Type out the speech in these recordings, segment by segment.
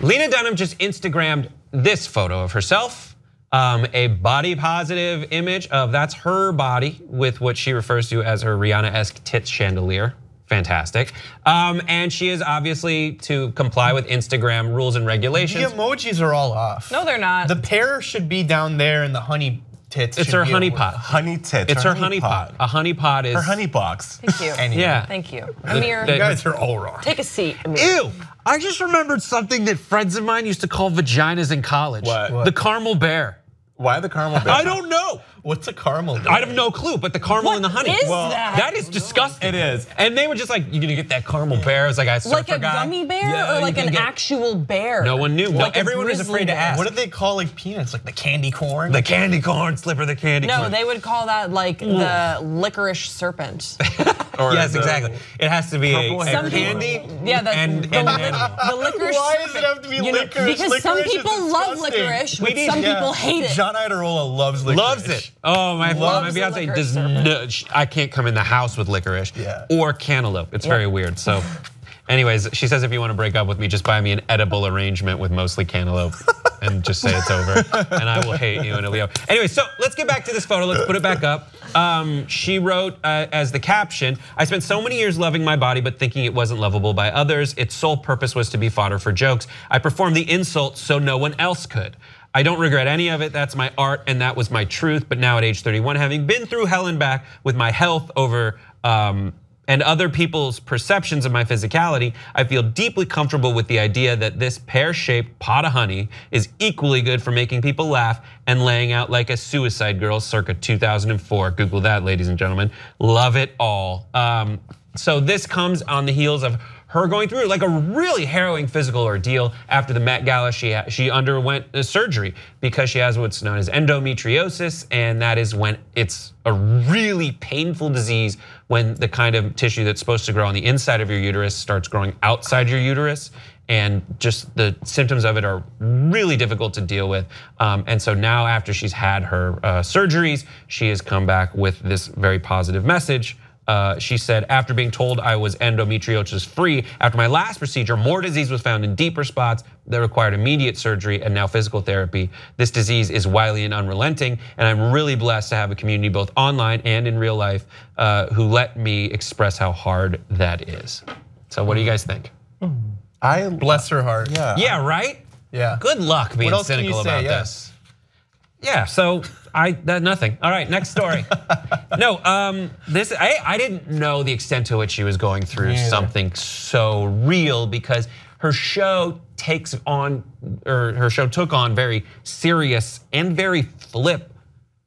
Lena Dunham just Instagrammed this photo of herself, a body positive image of that's her body with what she refers to as her Rihanna-esque tits chandelier. Fantastic. And she is obviously to comply with Instagram rules and regulations. The emojis are all off. No, they're not. The pear should be down there and the honey tits. It's her honey pot. Honey tits. It's her honey pot. A honey pot is her honey box. Thank you. Anyway. Yeah. Thank you. Amir, You guys are all wrong. take a seat, Amir. Ew! I just remembered something that friends of mine used to call vaginas in college. What? The caramel bear. Why the caramel bear? I don't know. What's a caramel? I have no clue, but the caramel and the honey. Is that? That is disgusting. It is. And they were just like, you're gonna get that caramel bear. It's like a surfer Like a guy. gummy bear Yeah, or like you can an get- actual bear? No one knew. No, Like a everyone was grizzly afraid to bear. ask. What did they call like peanuts? Like the candy corn? The candy corn, Slipper the candy No, corn. they would call that like the licorice serpent. Or Yes, the exactly. It has to be purple a hair candy. Yeah, the and licorice Why serpent. does it have to be You know, licorice? because some Licorice is people love disgusting. licorice, but some people hate it. John Iadarola loves licorice. Loves it. Oh, my Loves the fiance licorice does serpent. not. I can't come in the house with licorice Yeah. or cantaloupe. It's very weird. So, anyways, she says if you want to break up with me, just buy me an edible arrangement with mostly cantaloupe and just say it's over, and I will hate you and it'll be over. Anyway, so let's get back to this photo. Let's put it back up. She wrote as the caption, I spent so many years loving my body but thinking it wasn't lovable by others. Its sole purpose was to be fodder for jokes. I performed the insult so no one else could. I don't regret any of it, that's my art and that was my truth. But now at age 31, having been through hell and back with my health over and other people's perceptions of my physicality, I feel deeply comfortable with the idea that this pear-shaped pot of honey is equally good for making people laugh and laying out like a suicide girl circa 2004. Google that, ladies and gentlemen. Love it all. So this comes on the heels of her going through like a really harrowing physical ordeal. After the Met Gala, she underwent a surgery because she has what's known as endometriosis, and that is when it's a really painful disease when the kind of tissue that's supposed to grow on the inside of your uterus starts growing outside your uterus. And just the symptoms of it are really difficult to deal with. And so now after she's had her surgeries, she has come back with this very positive message. She said, after being told I was endometriosis free, after my last procedure, more disease was found in deeper spots that required immediate surgery and now physical therapy. This disease is wily and unrelenting, and I'm really blessed to have a community both online and in real life who let me express how hard that is. So what do you guys think? Bless her heart. Yeah. Yeah, right? Yeah. Good luck being else can you cynical say? about Yeah. this. Yeah, so nothing. All right, next story. No, I didn't know the extent to which she was going through something so real because her show took on very serious and very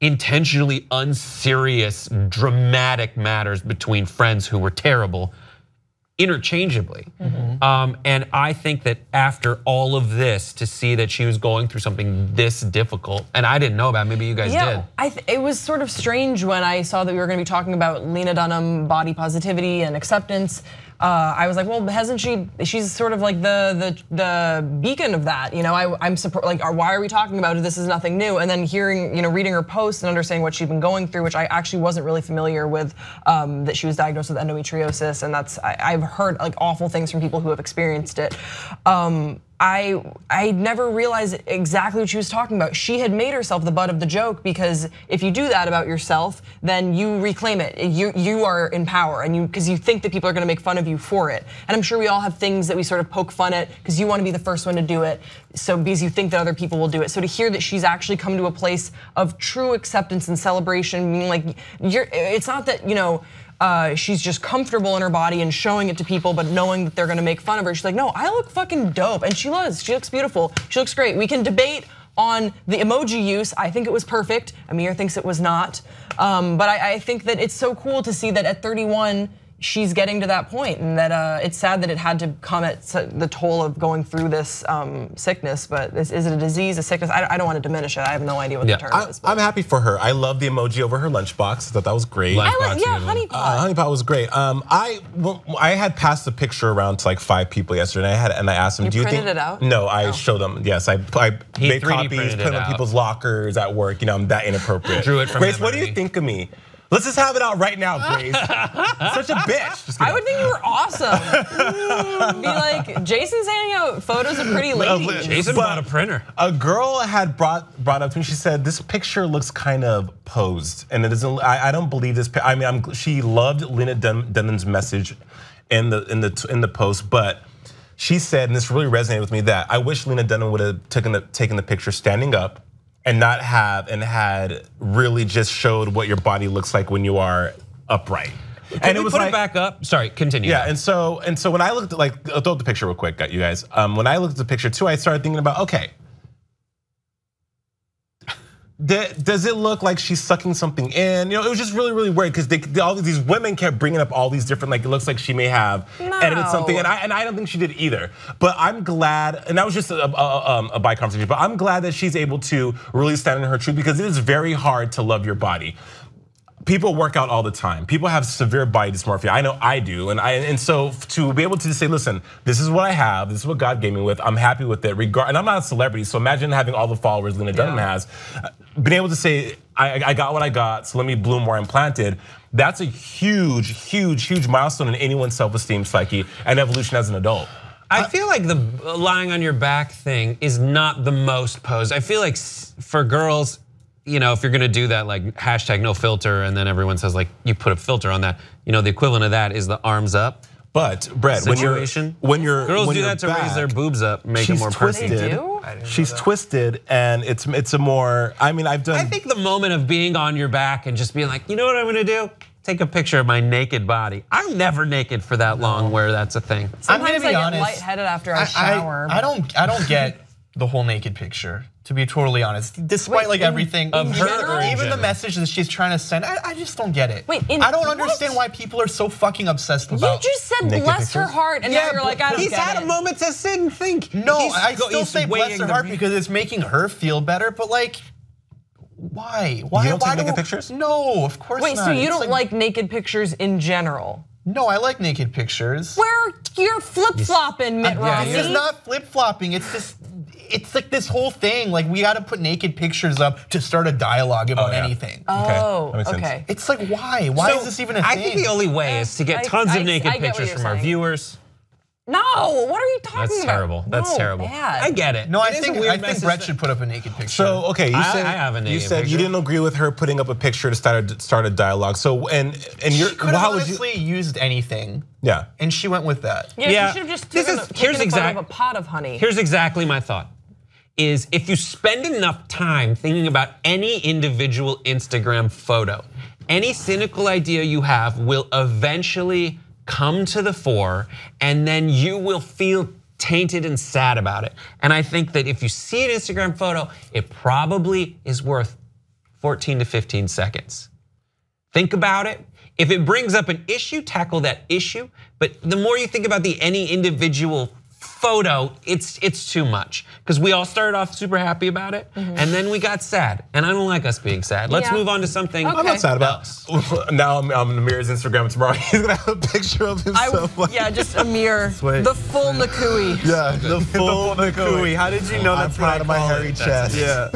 intentionally unserious, dramatic matters between friends who were terrible interchangeably. And I think that after all of this, to see that she was going through something this difficult, and I didn't know about it, maybe you guys did. It was sort of strange when I saw that we were gonna be talking about Lena Dunham, body positivity and acceptance. I was like, well, hasn't she? She's sort of like the beacon of that, you know. I'm surprised. Like, why are we talking about it? This is nothing new. And then hearing, reading her post and understanding what she'd been going through, which I actually wasn't really familiar with, that she was diagnosed with endometriosis, and I've heard like awful things from people who have experienced it. I never realized exactly what she was talking about. She had made herself the butt of the joke because if you do that about yourself, then you reclaim it. You are in power, and because you think that people are going to make fun of you for it. And I'm sure we all have things that we sort of poke fun at because you want to be the first one to do it. So because you think that other people will do it. So to hear that she's actually come to a place of true acceptance and celebration, meaning like it's not that she's just comfortable in her body and showing it to people, but knowing that they're gonna make fun of her. She's like, no, I look fucking dope. And she looks beautiful. She looks great. We can debate on the emoji use. I think it was perfect. Amir thinks it was not. But I think that it's so cool to see that at 31, she's getting to that point, and that it's sad that it had to come at the toll of going through this sickness. But is it a disease, a sickness? I don't want to diminish it. I have no idea what the term is. I'm happy for her. I love the emoji over her lunchbox. I thought that was great. Honey pot. Honey pot was great. I had passed the picture around to like 5 people yesterday, and I asked them, "Do you think?" printed it out? No, I showed them. Yes, I made 3D copies, printed put them it in out. people's lockers at work. I'm that inappropriate. Drew it from Grace, what do memory. you think of me? Let's just have it out right now, Grace. Such a bitch. Just I would think you were awesome. Be like, Jason's hanging out out photos of pretty ladies. Jason bought a printer. A girl had brought up to me. She said this picture looks kind of posed, and it doesn't. I don't believe this. I mean, she loved Lena Dunham's message in the post, but she said, and this really resonated with me, that I wish Lena Dunham would have taken the picture standing up and not had really just showed what your body looks like when you are upright. And it was put it back up. Sorry, continue. Yeah, and so when I looked at, I'll throw up the picture real quick, you guys. When I looked at the picture too, I started thinking about, okay, does it look like she's sucking something in? You know, it was just really, really weird because all these women kept bringing up all these different, like it looks like she may have edited something, and I don't think she did either. But I'm glad, and that was just a bi conversation. But I'm glad that she's able to really stand in her truth, because it is very hard to love your body. People work out all the time. People have severe body dysmorphia. I know I do, and so to be able to say, listen, this is what I have. This is what God gave me with. I'm happy with it. And I'm not a celebrity, so imagine having all the followers Lena Dunham has. Being able to say, I got what I got, so let me bloom where I'm planted. That's a huge, huge, huge milestone in anyone's self-esteem, psyche, and evolution as an adult. I feel like the lying on your back thing is not the most posed. I feel like for girls, you know, if you're gonna do that, like hashtag no filter, and then everyone says like you put a filter on that, you know, the equivalent of that is the arms up. But Brett, when you're girls do that to raise their boobs up, make it more perfect. They do? She's twisted, and it's a more. I mean, I think the moment of being on your back and just being like, you know what I'm gonna do? Take a picture of my naked body. I'm never naked for that long, where that's a thing. Sometimes I'm gonna be I honest. get lightheaded after I shower. I don't get the whole naked picture, to be totally honest. Despite like everything of her, even the message that she's trying to send, I just don't get it. Wait, I don't understand why people are so fucking obsessed about. You just said bless her heart, and now you're like, I don't get it. He's had a moment to sit and think. No, I still say bless her heart because it's making her feel better, but like, why? You don't take naked pictures? No, of course not. Wait, so you don't like naked pictures in general? No, I like naked pictures. Where you're flip-flopping, Mitt Romney. It's not flip-flopping, it's like this whole thing, like we gotta put naked pictures up to start a dialogue about anything. Oh, that makes sense. okay. It's like, why? Why is this even a thing? I think the only way is to get tons of naked pictures from our viewers. No, what are you talking about? That's terrible. That's terrible. Bad. I get it. No, I think Brett should put up a naked picture. So okay, you said I have a naked you said picture. you didn't agree with her putting up a picture to start a dialogue. So and you're she could have honestly used anything. Yeah. And she went with that. Yeah, she should have just taken a photo of a pot of honey. Here's exactly my thought. Is if you spend enough time thinking about any individual Instagram photo, any cynical idea you have will eventually come to the fore, and then you will feel tainted and sad about it. And I think that if you see an Instagram photo, it probably is worth 14 to 15 seconds. Think about it. If it brings up an issue, tackle that issue. But the more you think about any individual photo, it's too much, because we all started off super happy about it, and then we got sad, and I don't like us being sad. Let's move on to something. I'm not sad about. Now I'm on Amir's Instagram tomorrow. He's gonna have a picture of himself. Yeah, just Amir, the full Nakui. Yeah, the full Nakui. How did you know I'm that's proud of my hairy chest. Yeah.